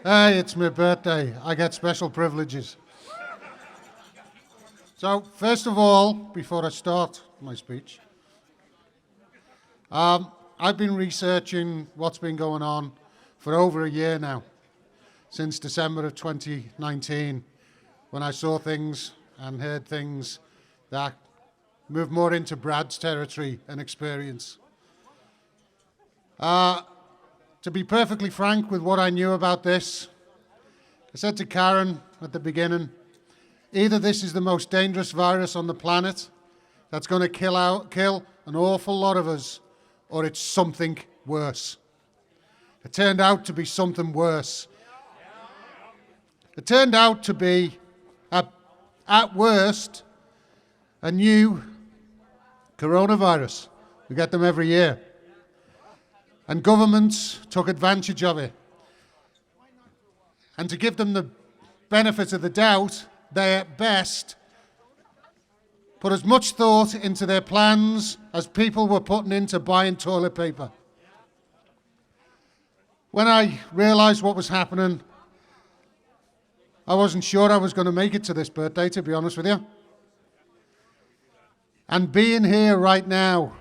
Hey, it's my birthday. I get special privileges. So, first of all, before I start my speech, I've been researching what's been going on for over a year now, since December of 2019, when I saw things and heard things that moved more into Brad's territory and experience. To be perfectly frank with what I knew about this, I said to Karen at the beginning, either this is the most dangerous virus on the planet that's going to kill an awful lot of us, or it's something worse. It turned out to be something worse. It turned out to be, at worst, a new coronavirus. We get them every year. And governments took advantage of it. And to give them the benefit of the doubt, they at best put as much thought into their plans as people were putting into buying toilet paper. When I realised what was happening, I wasn't sure I was going to make it to this birthday, to be honest with you. And being here right now,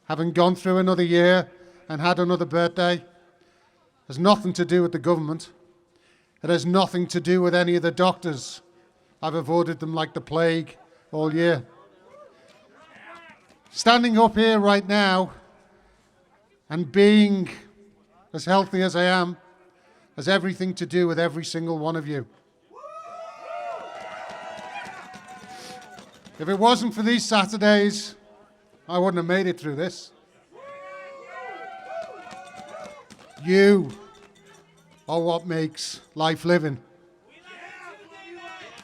having gone through another year and had another birthday, has nothing to do with the government. It has nothing to do with any of the doctors. I've avoided them like the plague all year. Standing up here right now and being as healthy as I am has everything to do with every single one of you. If it wasn't for these Saturdays, I wouldn't have made it through this. You are what makes life living.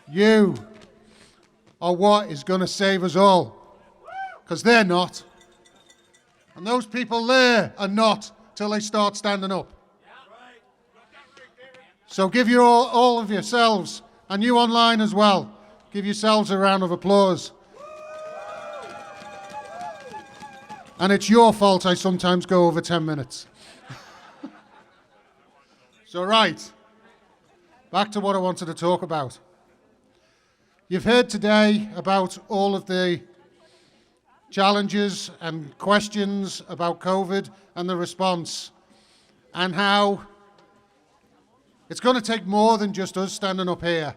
You are what is going to save us all. Because they're not. And those people there are not till they start standing up. So give you all of yourselves, and you online as well, give yourselves a round of applause. And it's your fault I sometimes go over 10 minutes. So right, back to what I wanted to talk about. You've heard today about all of the challenges and questions about COVID and the response, and how it's going to take more than just us standing up here.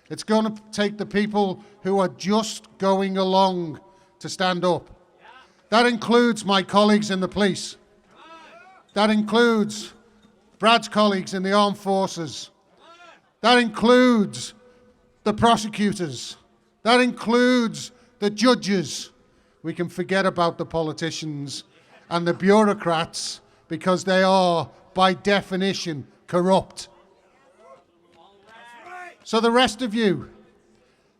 It's going to take the people who are just going along to stand up. That includes my colleagues in the police. That includes Brad's colleagues in the armed forces. That includes the prosecutors. That includes the judges. We can forget about the politicians and the bureaucrats because they are, by definition, corrupt. So the rest of you,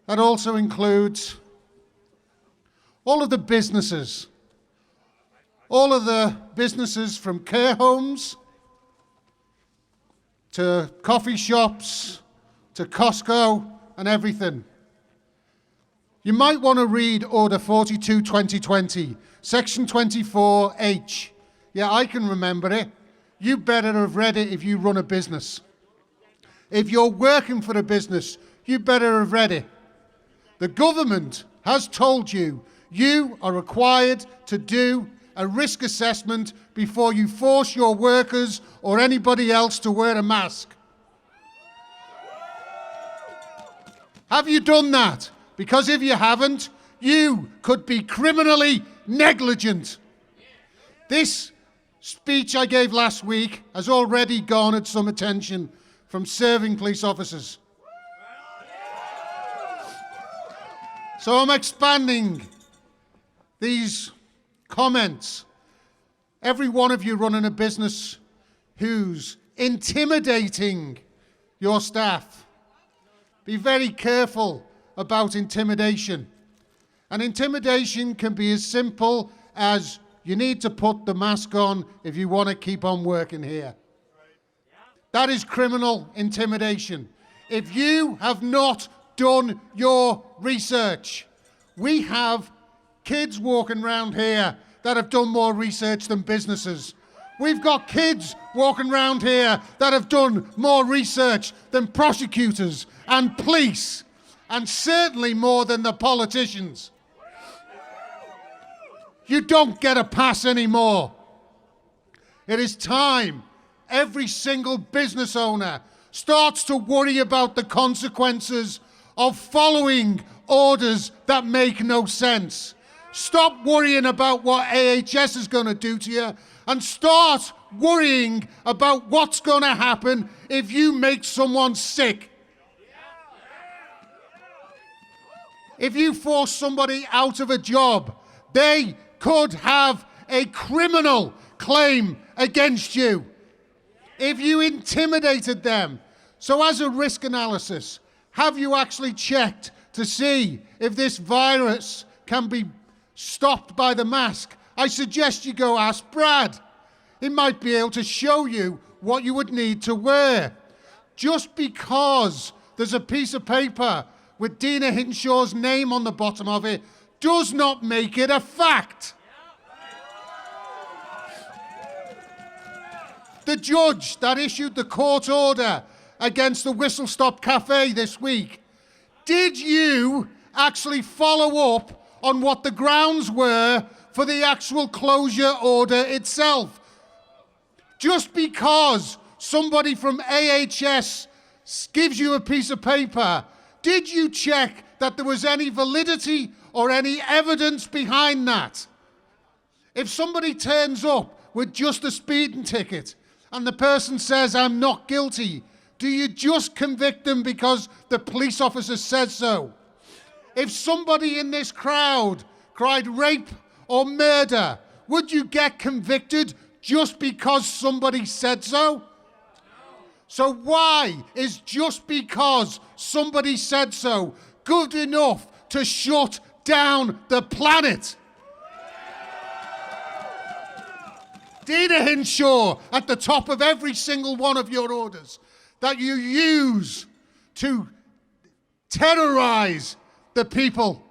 that also includes all of the businesses. All of the businesses from care homes to coffee shops, to Costco and everything. You might want to read Order 42/2020, Section 24H. Yeah, I can remember it. You better have read it if you run a business. If you're working for a business, you better have read it. The government has told you you are required to do a risk assessment before you force your workers or anybody else to wear a mask. Have you done that? Because if you haven't, you could be criminally negligent. This speech I gave last week has already garnered some attention from serving police officers. So I'm expanding these comments. Every one of you running a business who's intimidating your staff, be very careful about intimidation. And intimidation can be as simple as you need to put the mask on if you want to keep on working here. That is criminal intimidation. If you have not done your research, we have kids walking around here that have done more research than businesses. We've got kids walking around here that have done more research than prosecutors and police, and certainly more than the politicians. You don't get a pass anymore. It is time every single business owner starts to worry about the consequences of following orders that make no sense. Stop worrying about what AHS is going to do to you and start worrying about what's going to happen if you make someone sick. If you force somebody out of a job, they could have a criminal claim against you. If you intimidated them. So as a risk analysis, have you actually checked to see if this virus can be stopped by the mask? I suggest you go ask Brad. He might be able to show you what you would need to wear. Just because there's a piece of paper with Dina Hinshaw's name on the bottom of it does not make it a fact. The judge that issued the court order against the Whistle Stop Cafe this week, did you actually follow up on what the grounds were for the actual closure order itself? Just because somebody from AHS gives you a piece of paper, did you check that there was any validity or any evidence behind that? If somebody turns up with just a speeding ticket and the person says, I'm not guilty, do you just convict them because the police officer says so? If somebody in this crowd cried rape or murder, would you get convicted just because somebody said so? So why is just because somebody said so good enough to shut down the planet? Dina Hinshaw at the top of every single one of your orders that you use to terrorize the people.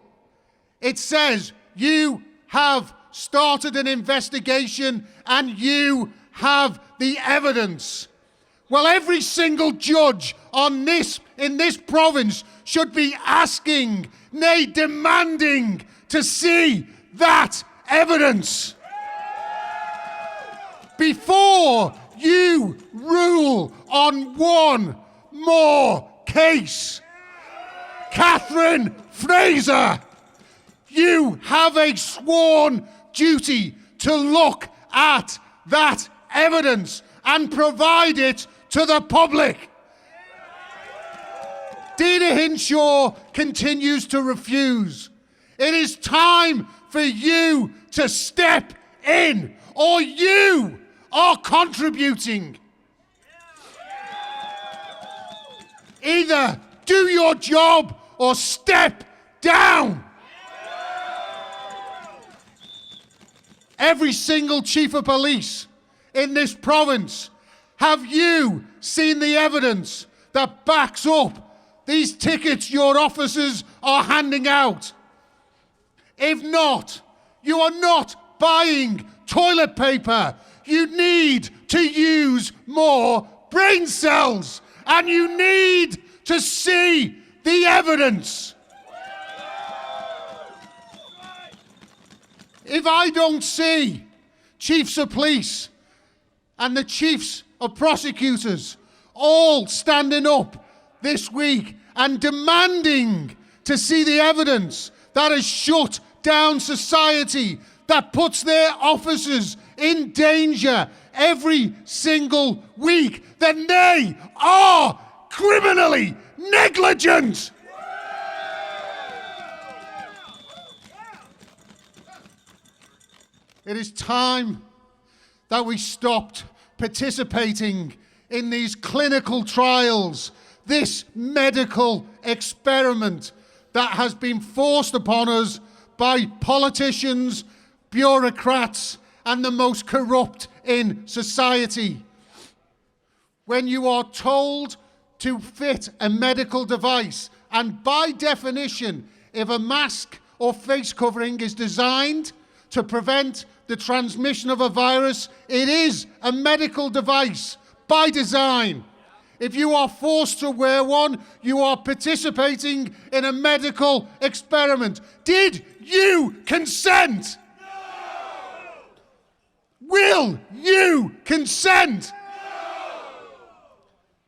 It says you have started an investigation and you have the evidence. Well, every single judge in this province should be asking, nay, demanding to see that evidence. Before you rule on one more case, Catherine Fraser, you have a sworn duty to look at that evidence and provide it to the public. Dina Hinshaw continues to refuse. It is time for you to step in, or you are contributing. Either do your job or step down. Every single chief of police in this province, have you seen the evidence that backs up these tickets your officers are handing out? If not, you are not buying toilet paper. You need to use more brain cells, and you need to see the evidence. If I don't see chiefs of police and the chiefs of prosecutors all standing up this week and demanding to see the evidence that has shut down society, that puts their officers in danger every single week, then they are criminally negligent. It is time that we stopped participating in these clinical trials, this medical experiment that has been forced upon us by politicians, bureaucrats, and the most corrupt in society. When you are told to fit a medical device, and by definition, if a mask or face covering is designed to prevent the transmission of a virus. It is a medical device by design. If you are forced to wear one, you are participating in a medical experiment. Did you consent? No! Will you consent? No!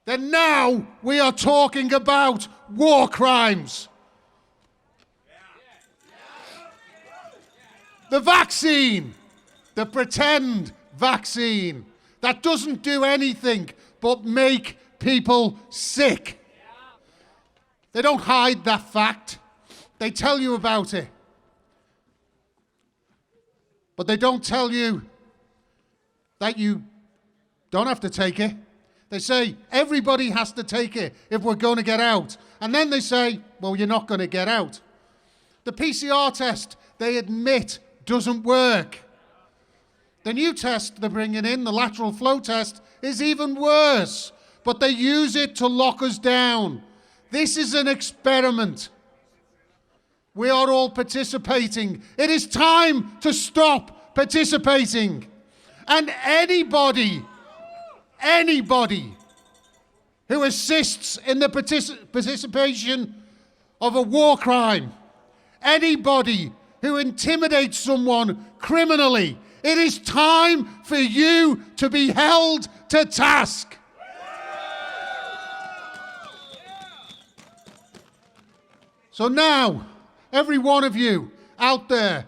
Then now we are talking about war crimes. The vaccine, the pretend vaccine that doesn't do anything but make people sick. They don't hide that fact. They tell you about it. But they don't tell you that you don't have to take it. They say everybody has to take it if we're going to get out. And then they say, well, you're not going to get out. The PCR test, they admit, doesn't work. The new test they're bringing in, the lateral flow test, is even worse. But they use it to lock us down. This is an experiment. We are all participating. It is time to stop participating. And anybody who assists in the participation of a war crime, anybody who intimidates someone criminally, it is time for you to be held to task. So now, every one of you out there,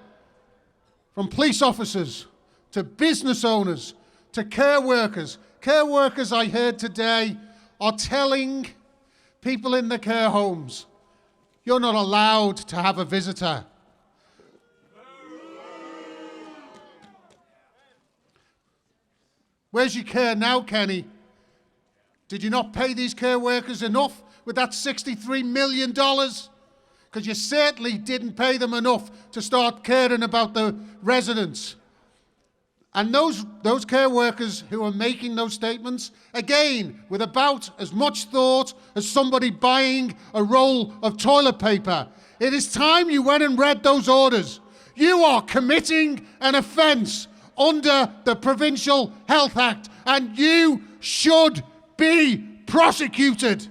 from police officers to business owners to care workers I heard today are telling people in the care homes, you're not allowed to have a visitor. Where's your care now, Kenny? Did you not pay these care workers enough with that $63 million? Because you certainly didn't pay them enough to start caring about the residents. And those care workers who are making those statements, again, with about as much thought as somebody buying a roll of toilet paper, it is time you went and read those orders. You are committing an offence under the Provincial Health Act, and you should be prosecuted.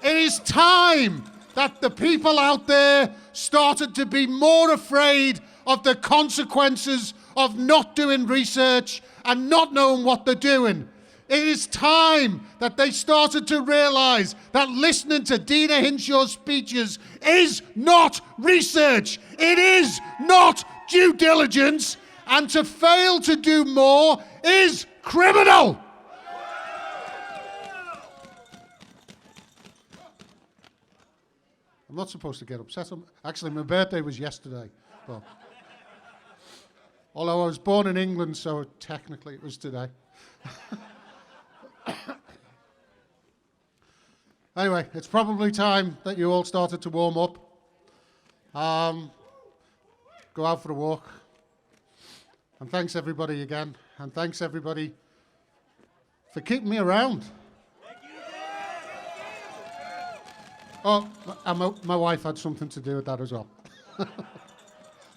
It is time that the people out there started to be more afraid of the consequences of not doing research and not knowing what they're doing. It is time that they started to realise that listening to Dina Hinshaw's speeches is not research. It is not due diligence. And to fail to do more is criminal. I'm not supposed to get upset. Actually, my birthday was yesterday. Well, although I was born in England, so technically it was today. Anyway, it's probably time that you all started to warm up. Go out for a walk. And thanks everybody again. And thanks everybody for keeping me around. Oh, and my wife had something to do with that as well.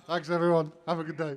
Thanks everyone. Have a good day.